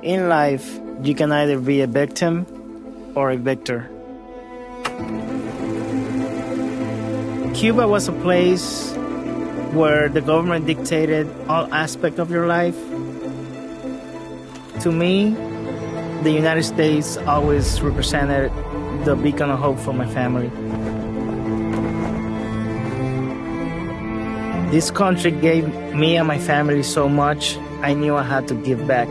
In life, you can either be a victim or a victor. Cuba was a place where the government dictated all aspects of your life. To me, the United States always represented the beacon of hope for my family. This country gave me and my family so much, I knew I had to give back.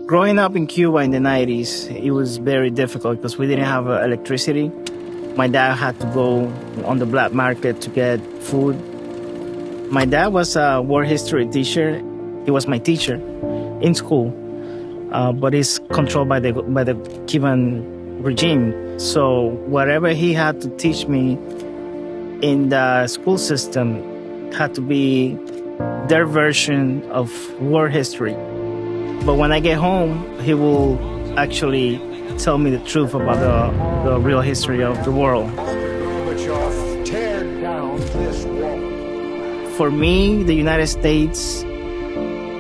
Growing up in Cuba in the 90s, it was very difficult because we didn't have electricity. My dad had to go on the black market to get food. My dad was a world history teacher. He was my teacher in school, but he's controlled by the Cuban regime. So whatever he had to teach me in the school system had to be their version of world history. But when I get home, he will actually tell me the truth about the real history of the world. Tear down this wall. For me, the United States,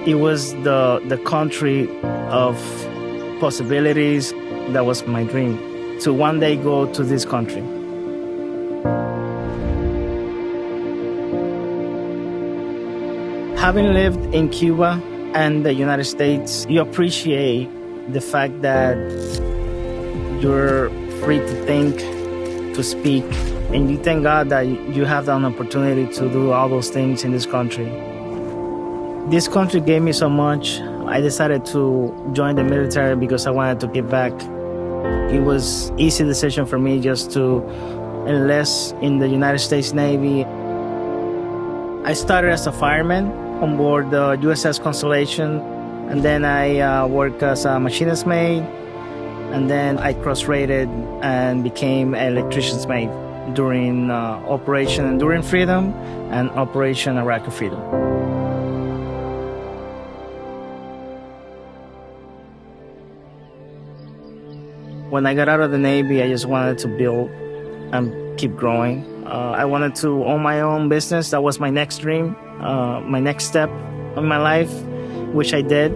it was the country of possibilities. That was my dream, to one day go to this country. Having lived in Cuba and the United States, you appreciate the fact that you're free to think, to speak, and you thank God that you have an opportunity to do all those things in this country. This country gave me so much. I decided to join the military because I wanted to give back. It was an easy decision for me just to enlist in the United States Navy. I started as a fireman on board the USS Constellation, and then I worked as a machinist mate, and then I cross-rated and became an electrician's mate during Operation Enduring Freedom and Operation Iraqi Freedom. When I got out of the Navy, I just wanted to build and keep growing. I wanted to own my own business. That was my next dream, my next step in my life, which I did.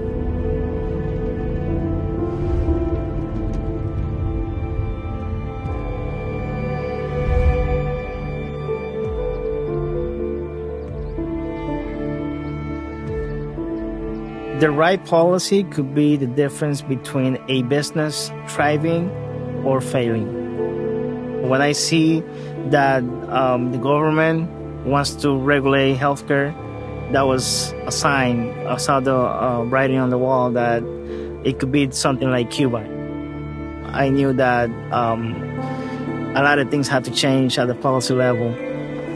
The right policy could be the difference between a business thriving or failing. When I see that the government wants to regulate healthcare, that was a sign. I saw the writing on the wall that it could be something like Cuba. I knew that a lot of things had to change at the policy level.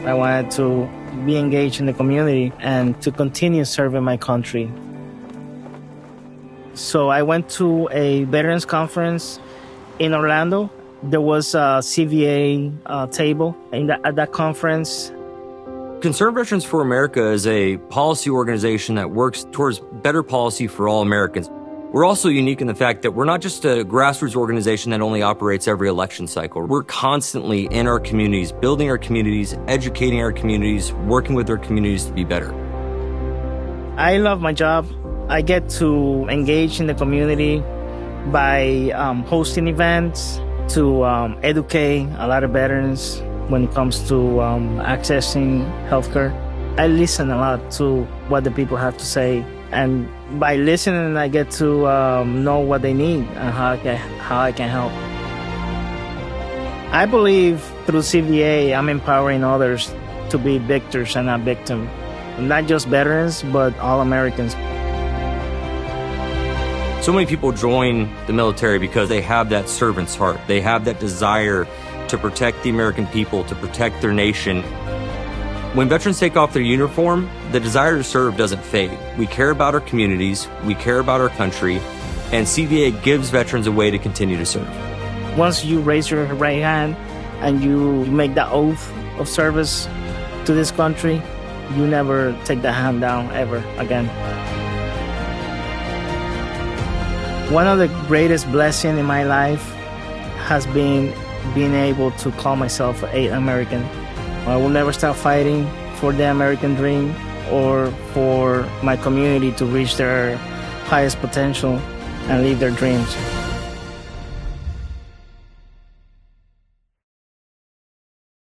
I wanted to be engaged in the community and to continue serving my country. So I went to a veterans conference in Orlando. There was a CVA table at that conference. Concerned Veterans for America is a policy organization that works towards better policy for all Americans. We're also unique in the fact that we're not just a grassroots organization that only operates every election cycle. We're constantly in our communities, building our communities, educating our communities, working with our communities to be better. I love my job. I get to engage in the community by hosting events to educate a lot of veterans when it comes to accessing healthcare. I listen a lot to what the people have to say, and by listening, I get to know what they need and how I can help. I believe through CVA, I'm empowering others to be victors and not victims. Not just veterans, but all Americans. So many people join the military because they have that servant's heart. They have that desire to protect the American people, to protect their nation. When veterans take off their uniform, the desire to serve doesn't fade. We care about our communities, we care about our country, and CVA gives veterans a way to continue to serve. Once you raise your right hand and you make that oath of service to this country, you never take that hand down ever again. One of the greatest blessings in my life has been being able to call myself an American. I will never stop fighting for the American dream or for my community to reach their highest potential and live their dreams.